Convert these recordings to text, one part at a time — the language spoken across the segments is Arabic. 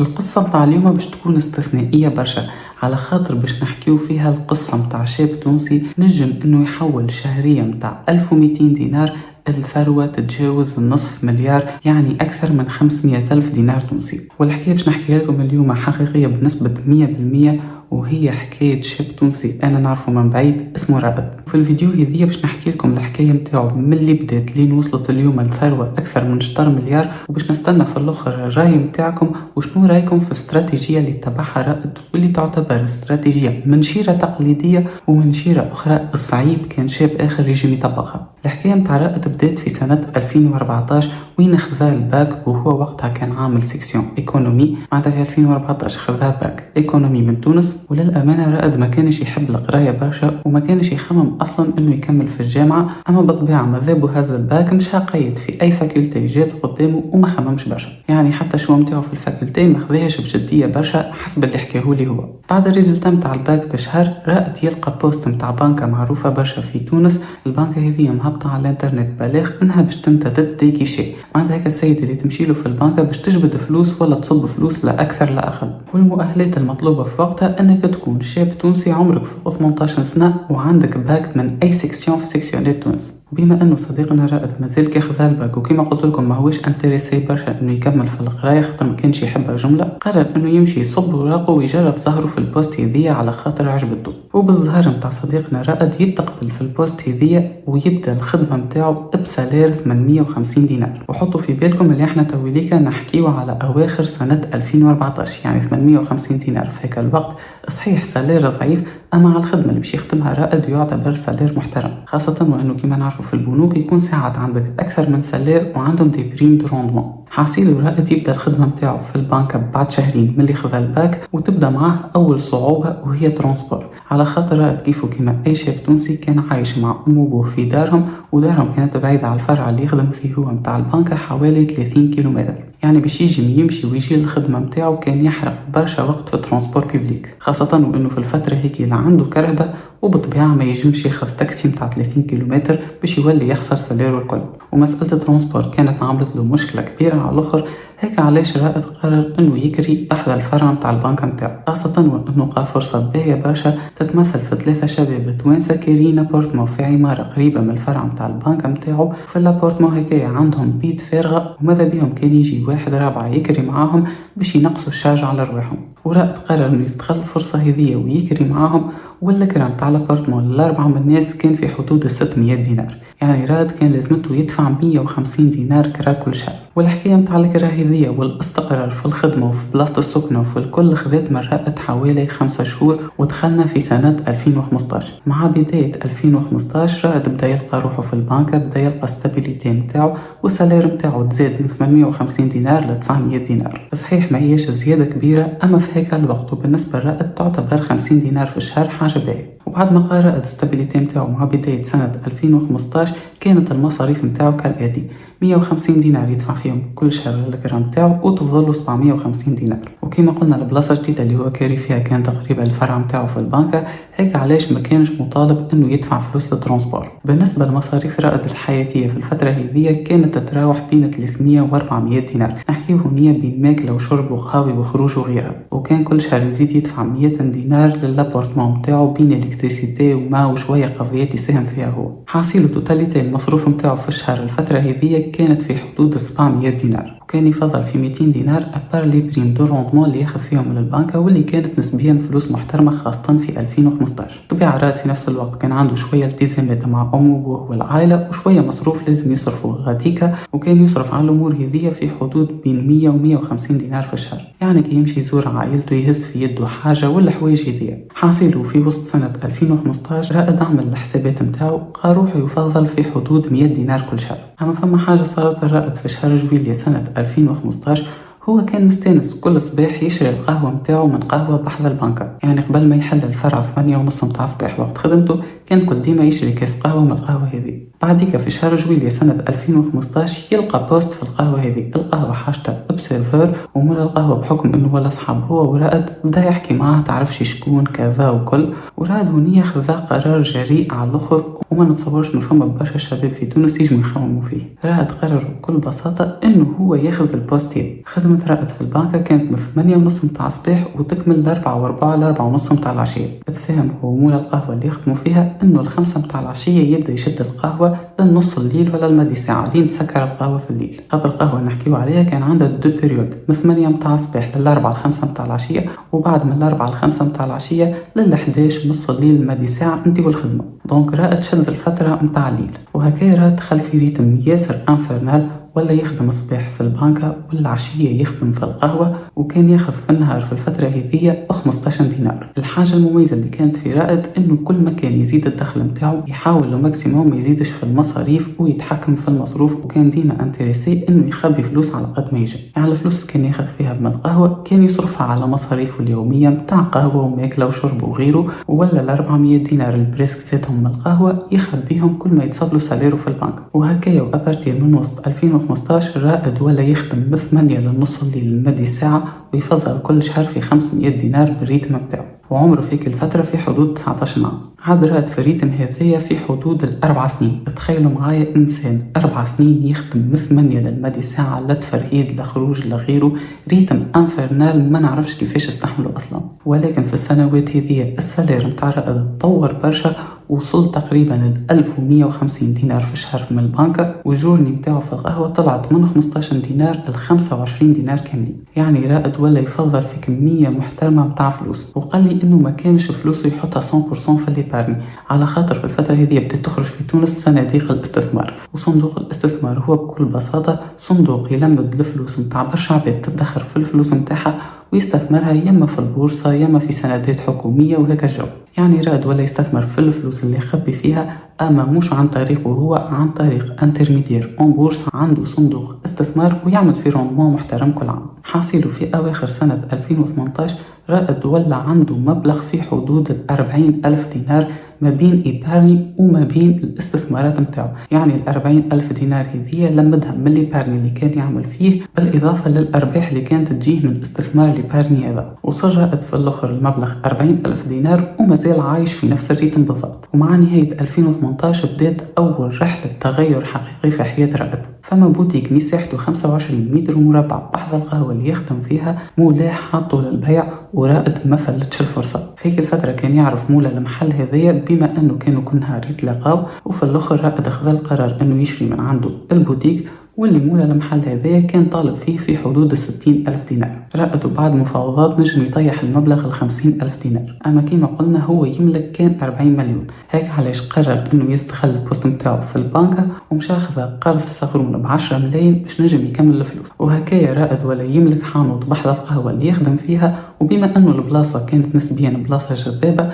القصة متاع اليوم باش تكون استثنائية برشا، على خاطر باش نحكيو فيها القصة متاع شاب تونسي نجم انه يحول شهريا متاع 1200 دينار الثروة تتجاوز النصف مليار، يعني أكثر من 500 ألف دينار تونسي. والحكاية باش نحكيها لكم اليوم حقيقية بنسبة 100%، وهي حكاية شاب تونسي أنا نعرفه من بعيد اسمه رائد. في الفيديو هذيا باش نحكي لكم الحكاية متاعو من اللي بدات لين وصلت اليوم الثروة أكثر من شطر مليار، وباش نستنى في الآخر الرأي متاعكم وشنو رأيكم في الاستراتيجية اللي اتبعها رائد، واللي تعتبر استراتيجية من شيرة تقليدية ومن شيرة أخرى الصعيب كان شاب آخر يجي يطبقها. الحكاية متاع رائد بدات في سنة 2014 وين خذا الباك، وهو وقتها كان عامل سيكسيون ايكونومي. معناتها في 2014 خذا باك ايكونومي من تونس. وللأمانة رائد ما كانش يحب القراية برشا وما كانش يخمم أصلا إنه يكمل في الجامعة، أما بالطبيعة ماذا هذا الباك مش قيد في أي فاكولتي جات قدامه وما خممش برشا، يعني حتى شو متاعه في الفاكولتي ما خذاهاش بجدية برشا حسب اللي حكاهولي هو. بعد الريزلتا متاع الباك بشهر رائد يلقى بوست متاع بنكة معروفة برشا في تونس. البنكة هذه مهبطة على الانترنت بلاغ انها باش تمتدد ديكيشي، معناتها هيك السيد اللي تمشي له في البنكة باش تجبد فلوس ولا تصب فلوس لا اكثر لا اقل. والمؤهلات المطلوبة في وقتها انك تكون شاب تونسي عمرك فوق 18 سنة وعندك باك من اي سيكسيون في سيكسيونات تونس. بما انه صديقنا رائد مازال كياخذ الباك وكما قلت لكم ماهوش انتريسي برشا انه يكمل في القرايه خاطر ما كانش يحبها جمله، قرر انه يمشي يصب وراقه ويجرب ظهره في البوست هذيا على خاطر عجبته. وبالظهر متاع صديقنا رائد يتقبل في البوست هذيا ويبدا الخدمه نتاعو بسالير 850 دينار. وحطوا في بالكم اللي احنا تويليكا نحكيو على اواخر سنه 2014، يعني 850 دينار في هيك الوقت صحيح سالير ضعيف، اما على الخدمه اللي باش يخدمها رائد يعتبر سالير محترم، خاصه وانه كما نعرفوا في البنوك يكون ساعات عندك اكثر من سالير وعندهم دي بريم دو روندمون. حاصل رائد يبدا الخدمه نتاعو في البنك بعد شهرين ملي خذا الباك، وتبدا معاه اول صعوبه وهي ترونسبور، على خاطر رائد كيفو كما اي شاب تونسي كان عايش مع امه وابوه في دارهم، ودارهم كانت بعيده على الفرع اللي يخدم فيه هو نتاع البنك حوالي 30 كيلومتر، يعني باش يمشي ويجي الخدمه نتاعو كان يحرق برشا وقت في الترونسبور بيبليك، خاصه وانه في الفتره هيك لا عنده كرهبه وبالطبيعه ما يجمش ياخذ تاكسي نتاع 30 كيلومتر باش يولي يخسر ساليرو الكل. ومساله الترونسبور كانت عملت له مشكله كبيره على الاخر، هيك علاش رائد قرر انه يكري احدى الفرع نتاع البنك نتاعو، خاصه وانه لقى فرصه باهيه برشا تتمثل في 3 شباب توانسه كارين ابورتمون في عماره قريبه من الفرع نتاع البنك نتاعو. في الابورتمون هكايا عندهم بيت فارغه وماذا بيهم كان يجي واحد رابع يكري معاهم باش ينقصوا الشارج على رواحهم. ورائد قرر انه يستغل الفرصه هذه ويكري معاهم، والكرا نتاع الابارتمون للاربعه من الناس كان في حدود 600 دينار، يعني رائد كان لازمته يدفع 150 دينار كرا كل شهر. والحكايه نتاع الكرا هذيا والاستقرار في الخدمه وفي بلاصه السكنه وفي الكل خذت من رائد حوالي 5 شهور، ودخلنا في سنه 2015. مع بدايه 2015 رائد بدا يلقى روحه في البنك، بدا يلقى ستابيليتي نتاعو والسالير نتاعو تزاد من 850 دينار ل 900 دينار. صحيح ما هيش زياده كبيره، اما في هيك الوقت وبالنسبه لرائد تعتبر 50 دينار في الشهر حاجه باهيه. وبعد ما لقى رائد ستابيليتي نتاعو مع بدايه سنه 2015 كانت المصاريف نتاعو كالاتي: 150 دينار يدفع فيهم كل شهر الكرا نتاعو وتفضل له 750 دينار. وكما قلنا البلاصه الجديده اللي هو كاري فيها كانت تقريبا الفرع نتاعو في البنكه، هيك علاش ما كانش مطالب انه يدفع فلوس للترونسبور. بالنسبه لمصاريف رائد الحياتيه في الفتره هذه كانت تتراوح بين 300 و 400 دينار، نحكيو هنا بين ماكله وشرب وقهوه وخروج وغيرها. وكان كل شهر يزيد يدفع 200 دينار للابورتمون نتاعو بين الكتريسيتي وما وشويه قضيات يساهم فيها هو. حاصل توتاليتي المصروف نتاعو في الشهر الفتره هذه كانت في حدود 700 دينار، وكان يفضل في 200 دينار ابار لي بريم دو روندمون اللي ياخذ فيهم من البنكه، واللي كانت نسبيا فلوس محترمه خاصه في 2015. طبيعه رائد في نفس الوقت كان عنده شويه التزامات مع امه وابوه والعائله وشويه مصروف لازم يصرفه غاديكا، وكان يصرف على الامور هذه في حدود بين 100 و 150 دينار في الشهر، يعني كي يمشي يزور عائلته يهز في يده حاجه ولا حوايج هذيا. حاصل في وسط سنه 2015 رائد عمل الحسابات نتاعو لقى روحه يفضل في حدود 100 دينار كل شهر. اما فما حاجه صارت الرائد في شهر جويلية سنه 2015، هو كان مستانس كل صباح يشري القهوة نتاعو من قهوة بحذا البنكة، يعني قبل ما يحل الفرع 8:30 متاع الصباح وقت خدمته كان كل ديما يشري كاس قهوة من القهوة هذه. بعديك في شهر جويلية سنة 2015 يلقى بوست في القهوة هذه، القهوة حاجتها بسيرفور، ومولا القهوة بحكم انه ولا صحاب هو ورائد بدا يحكي معاه تعرفش شكون كذا وكل، ورائد هونية خذا قرار جريء على الاخر وما نتصورش انه فما برشا شباب في تونس يجموا يخمموا فيه. رائد قرر بكل بساطة انه هو ياخذ البوستين. خدمة رائد في البنكة كانت من 8:30 متاع الصباح وتكمل ل 4:15 ل 4:30 متاع العشية. تفهم هو ومولا القهوة اللي يخدموا فيها انه ال5 متاع العشية يبدا يشد القهوة للنص الليل ولا المدي ساعة لين تسكر القهوة في الليل. خاطر القهوة نحكيو عليها كان عندها دو بيريود، من 8 متاع الصباح لل 4 ل 5 متاع العشية، وبعد من 4 ل 5 متاع العشية لل 11 نص الليل المدي ساعة انت والخدمة. دونك رائد شد الفترة متاع الليل، وهكا رائد دخل في ريتم ياسر انفرنال، ولا يخدم الصباح في البنكة والعشية يخدم في القهوة، وكان ياخذ في النهار في الفترة هذه 15 دينار. الحاجة المميزة اللي كانت في رائد انه كل ما كان يزيد الدخل متاعو يحاول لو ماكسيموم ما يزيدش في المصاريف ويتحكم في المصروف، وكان ديما انتريسي انه يخبي فلوس على قد ما يجي. يعني الفلوس اللي كان ياخذ فيها من القهوة كان يصرفها على مصاريفه اليومية متاع قهوة وماكلة وشرب وغيره، ولا ال 400 دينار البريسك زيتهم من القهوة يخبيهم كل ما يتصل له ساليرو في البنك. وهكايا وابارتير من وسط 2015 رائد ولا يخدم من 8 لنص الليل المدي ساعة، ويفضل كل شهر في 500 دينار بالريتم متاعه، وعمره فيك الفترة في حدود 19 عام. عاد رائد في الريتم هذية في حدود ال4 سنين. تخيلوا معايا إنسان 4 سنين يخدم من 8 للمدي ساعة، لا تفرهيد لا خروج لا غيره، ريتم انفرنال ما نعرفش كيفاش استحمله أصلا. ولكن في السنوات هذية السالير متاع رائد تطور برشا، وصل تقريبا ل 1150 دينار في الشهر من البنكة، والجورني متاعه في القهوة طلعت من 15 دينار ل 25 دينار كاملين. يعني رائد ولا يفضل في كمية محترمة متاع فلوس، وقال لي انه ما كانش فلوسه يحطها 100% في الليبارني، على خاطر في الفترة هذه بدأت تخرج في تونس صناديق الاستثمار. وصندوق الاستثمار هو بكل بساطة صندوق يلمد الفلوس متاع برشا عباد تدخر في الفلوس متاعها ويستثمرها يما في البورصة يما في سندات حكومية وهيك الجو. يعني رائد ولا يستثمر في الفلوس اللي يخبي فيها، اما مش عن طريقه هو، عن طريق انترميدير اون بورصة عنده صندوق استثمار ويعمل في روندمون محترم كل عام. حاصله في اواخر سنة 2018 رائد ولا عنده مبلغ في حدود 40,000 دينار ما بين إيبارني وما بين الاستثمارات متاعه. يعني 40,000 دينار هذه لمدها من الإيبارني اللي كان يعمل فيه، بالإضافة للأرباح اللي كانت تجيه من استثمار الإيبارني هذا. وصل رائد في الآخر المبلغ 40,000 دينار وما زال عايش في نفس الريتم بالضبط. ومع نهاية 2018 بدأت أول رحلة تغير حقيقي في حياة رائد. فما بوتيك مساحته 25 متر مربع بحذا القهوة اللي يخدم فيها، مولاه حاطه للبيع، ورائد ما فلتش الفرصة. فيك الفترة كان يعرف مولا المحل هذايا بما انه كانوا كل نهار يتلاقاو، وفي الاخر رائد اخذ القرار انه يشري من عنده البوتيك، واللي مولا المحل هذايا كان طالب فيه في حدود 60,000 دينار. رائد وبعد مفاوضات نجم يطيح المبلغ 50,000 دينار. اما كما قلنا هو يملك كان 40 مليون، هيك علاش قرر انه يستغل البوست متاعه في البنكة ومشى اخذ قرض صغرون ب10 ملايين باش نجم يكمل الفلوس. وهكايا رائد ولا يملك حانوت بحذا القهوة اللي يخدم فيها، وبما انه البلاصة كانت نسبيا بلاصة جذابة،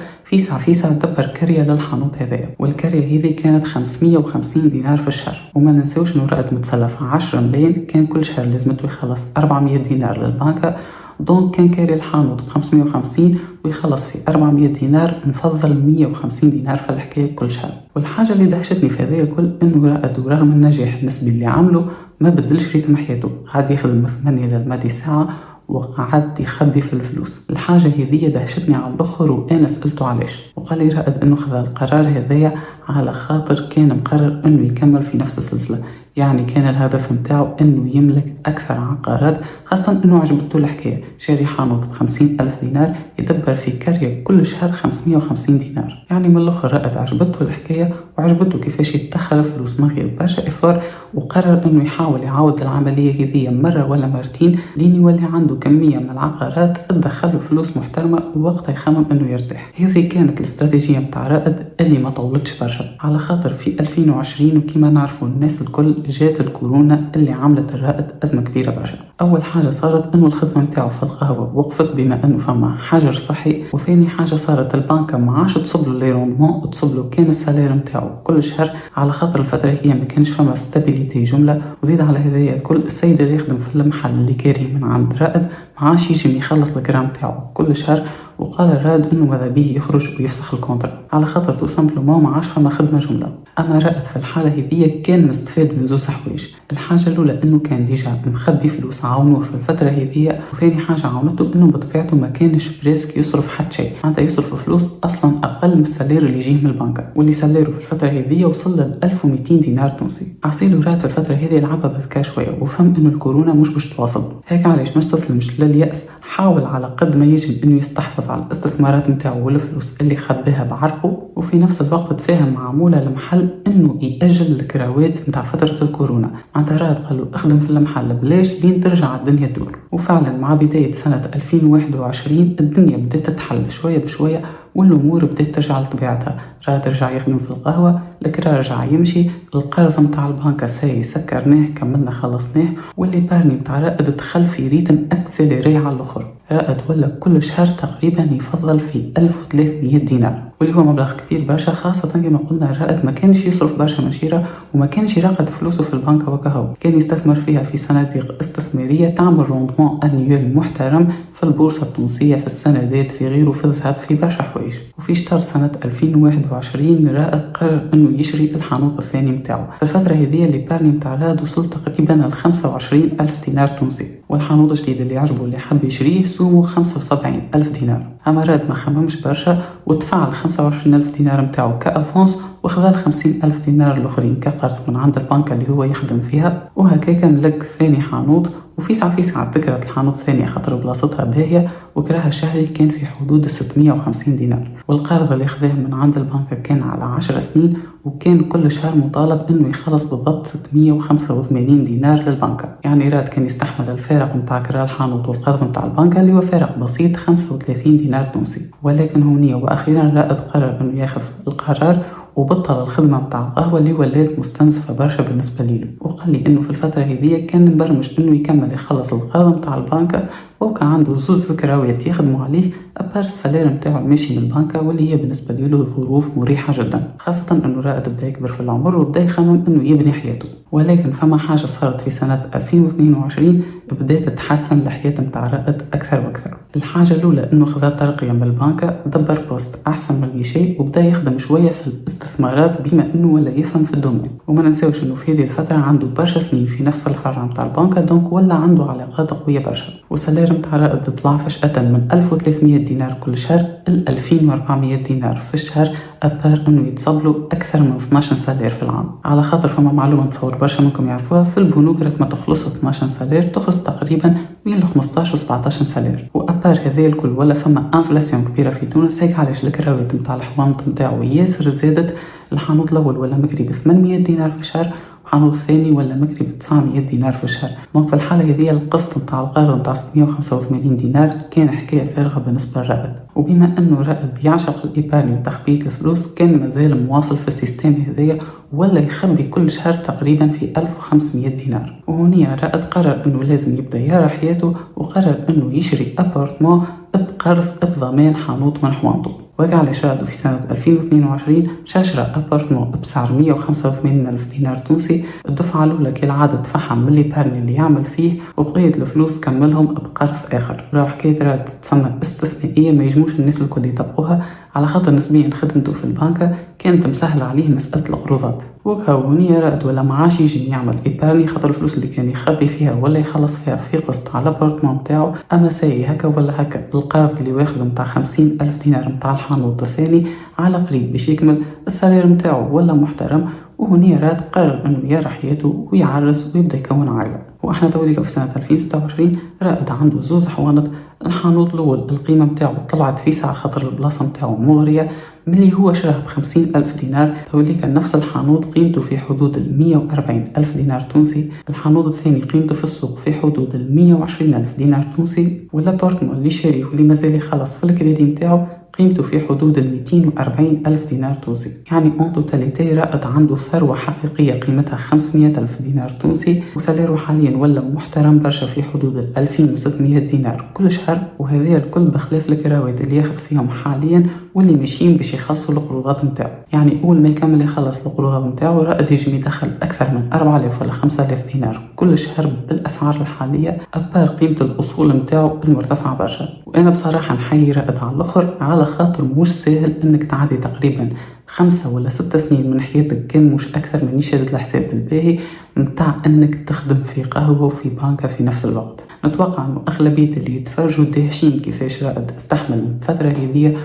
فيسا دبر كرية للحانوت هذايا، والكرية هذه كانت 550 دينار في الشهر. وما ننسوش انه رائد متسلف 10 ملايين، كان كل شهر لازمته يخلص 400 دينار للبنكة. دونك كان كاري الحانوت ب550 ويخلص في 400 دينار، نفضل 150 دينار في الحكاية كل شهر. والحاجة اللي دهشتني في هذا الكل انه رائد ورغم النجاح النسبي اللي عمله ما بدلش ريتم حياته، قاعد يخدم من 8 للمدي ساعة وقعد يخبي في الفلوس. الحاجة هذه دهشتني على الأخر، وأنا سألته علاش، وقال لي رائد أنه خذ القرار هذايا على خاطر كان مقرر أنه يكمل في نفس السلسلة. يعني كان الهدف متاعه أنه يملك أكثر عقارات، خاصة أنه عجبته الحكاية، شاري حانوت ب50,000 دينار يدبر في كارية كل شهر 550 دينار. يعني من الأخر رائد عجبته الحكاية وعجبته كيفاش يتدخل فلوس من غير برشا إفار، وقرر أنه يحاول يعاود العملية هذه مرة ولا مرتين لين يولي عنده كمية من العقارات تدخله فلوس محترمة، ووقتها يخمم أنه يرتاح. هذه كانت الاستراتيجية متاع رائد اللي ما طولتش برشا، على خاطر في 2020 وكما نعرفوا الناس الكل جات الكورونا اللي عملت الرائد أزمة كبيرة برشا. أول حاجة صارت أنه الخدمة متاعه في القهوة وقفت بما أنه فما حجر صحي، وثاني حاجة صارت البنكة ما عادش تصب له لي روندمون وتصب له كان السالير متاعه كل شهر، على خاطر الفترة هي ما كانش فما ستابيليتي جملة. وزيد على هذايا الكل السيد اللي يخدم في المحل اللي كاري من عند رائد ما عادش يجي يخلص الجرام متاعه كل شهر، وقال رائد انه ماذا به يخرج ويفسخ الكونترا على خاطر تو سامبلومون ما عادش فما خدمه جمله. اما رائد في الحاله هذه كان مستفاد من زوز حوايج. الحاجه الاولى انه كان ديجا مخبي فلوس عاونوه في الفتره هذه، وثاني حاجه عاونته انه بطبيعته ما كانش بريسك يصرف حتى شيء، معناتها يصرف فلوس اصلا اقل من السالير اللي يجيه من البنك، واللي ساليره في الفتره هذه وصل ل 1200 دينار تونسي. عصيلو رائد في الفتره هذه لعبها بذكاء شويه وفهم انه الكورونا مش باش تواصل، هيك علاش ما تسلمش لليأس، حاول على قد ما يجب انه يستحفظ على الاستثمارات نتاعو والفلوس اللي خباها بعرقه، وفي نفس الوقت تفاهم مع مولى المحل انه يأجل الكراوات نتاع فترة الكورونا. معناتها رائد قال له اخدم في المحل بلاش لين ترجع الدنيا تدور. وفعلا مع بداية سنة 2021 الدنيا بدأت تتحل بشوية بشوية والامور بدأت ترجع لطبيعتها. رائد رجع يخدم في القهوة، الكرا رجع يمشي، القرض متاع البنكة سكرناه كملنا خلصناه، واللي بارني متاع رائد دخل في ريتم اكسليري على الاخر. رائد ولا كل شهر تقريبا يفضل في 1300 دينار، واللي هو مبلغ كبير برشا، خاصة كما قلنا رائد ما كانش يصرف برشا منشيرة وما كانش يراقد فلوسه في البنك وكهو، كان يستثمر فيها في صناديق استثمارية تعمل روندمون انيول محترم في البورصة التونسية، في السندات، في غيره، في الذهب، في برشا حوايج. وفي شهر سنة 2021 رائد قرر انه يشري الحانوت الثاني متاعو. في الفترة هذه اللي بارني متاع رائد وصل تقريبا ل 25,000 دينار تونسي، والحانوت الجديد اللي عجبه اللي حب يشريه سومه 75,000 دينار. اما رائد ما خممش برشا ودفع ال 25,000 دينار متاعو كافونس، وخذا 50,000 دينار الاخرين كقرض من عند البنك اللي هو يخدم فيها، وهكاك ملك ثاني حانوت. وفي ساعة تكرت الحانوت الثانية خاطر بلاصتها باهية، وكراها شهري كان في حدود 650 دينار، والقرض اللي خذاه من عند البنك كان على 10 سنين، وكان كل شهر مطالب انه يخلص بالضبط 685 دينار للبنك. يعني رائد كان يستحمل الفارق متاع كرا الحانوت والقرض متاع البنك اللي هو فارق بسيط 35 دينار تونسي. ولكن هونية واخيرا رائد قرر انه ياخذ القرار وبطل الخدمة متاع القهوة اللي ولات مستنزفة برشا بالنسبة ليلو، وقال لي انه في الفترة هذه كان مبرمج انه يكمل يخلص القرض متاع البنك، وكان عنده زوز ذكراوات يخدموا عليه ابار السالير متاعو ماشي من البنك، واللي هي بالنسبة له ظروف مريحة جدا، خاصة انه رائد بدا يكبر في العمر وبدا يخمم انه يبني حياته. ولكن فما حاجة صارت في سنة 2022 بدأت تتحسن الحياة متاع رائد أكثر وأكثر. الحاجة الأولى إنه خذا ترقية من البنك، دبر بوست أحسن من أي شيء، وبدأ يخدم شوية في الاستثمارات بما إنه ولا يفهم في الدومين. وما ننساوش إنه في هذه الفترة عنده برشا سنين في نفس الفرع متاع البنك، دونك ولا عنده علاقات قوية برشا. وسالير متاع رائد طلع فجأة من 1300 دينار كل شهر ل 2400 دينار في الشهر، أبار إنه يتصبلوا أكثر من 12 سالير في العام. على خاطر فما معلومة تصور برشا منكم يعرفوها، في البنوك راك ما تخلص 12 سالير تخلص تقريبا بين 15 و 17 سالير. وأبار هذا الكل ولا فما انفلاسيون كبيرة في تونس، هيك علاش الكراوات متاع الحوانط متاعو ياسر زادت. الحانوت الأول ولا مكري ب 800 دينار في الشهر، الحانوت الثاني ولا مكري ب 900 دينار في الشهر. دونك في الحالة هذه القسط نتاع القرض نتاع 685 دينار كان حكاية فارغة بالنسبة لرائد. وبما انه رائد يعشق الإيبارني وتخبية الفلوس، كان مازال مواصل في السيستم هذايا ولا يخبي كل شهر تقريبا في 1500 دينار. وهنا رائد قرر انه لازم يبدا يرى حياته، وقرر انه يشري ابارتمون بقرض بضمان حانوت من حوانته. وقع على شراءه في سنة 2022 شرى أبارتمون بسعر 185,000 دينار تونسي. الدفعة الأولى كالعادة دفعها من الإيبارني اللي يعمل فيه، وبقية الفلوس كملهم بقرض آخر. راهو حكاية رائد تسمى استثنائية، ما يجموش الناس الكل يطبقوها، على خاطر نسبيا خدمته في البنك كانت مسهلة عليه مسألة القروضات. وكهونية رائد ولا معاش يجي يعمل إيبارني، خاطر الفلوس اللي كان يخبي فيها ولا يخلص فيها في قسط على الابارتمون متاعو. أما ساي هكا ولا هكا القرض اللي واخده متاع 50,000 دينار متاع الحانوت الثاني على قريب باش يكمل السالير متاعو ولا محترم. وهنا رائد قرر انه يرى حياته ويعرس ويبدا يكون عائله. واحنا توليك في سنه 2026 رائد عنده زوز حوانط. الحانوت الاول القيمه متاعو طلعت في ساعه خاطر البلاصه متاعو مغريه، ملي هو شراه ب50,000 دينار. توليك نفس الحانوت قيمته في حدود 140,000 دينار تونسي. الحانوت الثاني قيمته في السوق في حدود 120,000 دينار تونسي. والابارتمون اللي شاريه واللي مازال يخلص في الكريدي متاعو قيمته في حدود 240 ألف دينار تونسي. يعني اون توتاليتي رائد عنده ثروة حقيقية قيمتها 500 ألف دينار تونسي، وساليره حاليا ولا محترم برشا في حدود 2600 دينار كل شهر، وهذا الكل بخلاف الكراوات اللي ياخذ فيهم حاليا واللي ماشيين باش يخلصوا القروضات نتاعو. يعني اول ما يكمل يخلص القروضات نتاعو رائد يجم يدخل اكثر من 4000 ولا 5000 دينار كل شهر بالاسعار الحاليه، ابار قيمه الاصول نتاعو المرتفعه برشا. وانا بصراحه نحيي رائد على الاخر على خاطر مش سهل انك تعدي تقريبا 5 ولا 6 سنين من حياتك كان مش اكثر من يشرد الحساب الباهي متاع انك تخدم في قهوه وفي بنكه في نفس الوقت. نتوقع انه اغلبيه اللي يتفرجوا داهشين كيفاش رائد استحمل الفتره هذه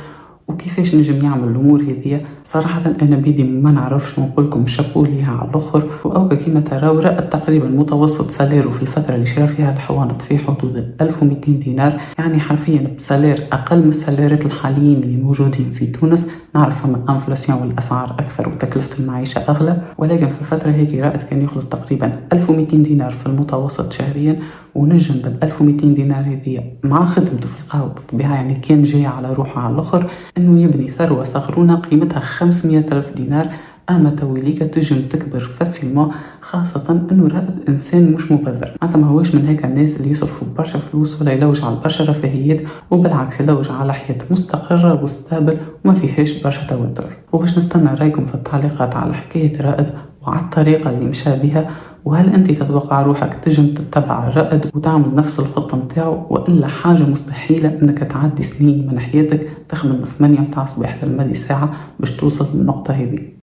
وكيفاش نجم يعمل الامور هذه. صراحه انا بيدي ما نعرفش نقول لكم شابو ليها على الاخر. واوكا كيما تراو رائد تقريبا متوسط ساليره في الفتره اللي شرا فيها الحوانت في حدود 1200 دينار، يعني حرفيا بسالير اقل من الساليرات الحاليين اللي موجودين في تونس. نعرف فما انفلاسيون والاسعار اكثر وتكلفه المعيشه اغلى، ولكن في الفتره هيك رائد كان يخلص تقريبا 1200 دينار في المتوسط شهريا، ونجم بال 1200 دينار هذه مع خدمته في القهوه بالطبيعه يعني كان جاي على روحه على الاخر انه يبني ثروه صغرونه قيمتها 500 ألف دينار. اما تويليك تجم تكبر فاسيلمون، خاصة انه رائد انسان مش مبذر، معناتها ما هوش من هيك الناس اللي يصرفوا برشا فلوس ولا يلوج على برشا رفاهيات، وبالعكس يلوج على حياة مستقرة وستابل وما فيهاش برشا توتر. وباش نستنى رايكم في التعليقات على حكاية رائد وعلى الطريقة اللي مشى بها، وهل انت تتوقع روحك تجم تتبع رائد وتعمل نفس الخطة متاعه، وإلا حاجة مستحيلة انك تعدي سنين من حياتك تخدم 8 متاع الصباح للمدي ساعة باش توصل للنقطة هذه؟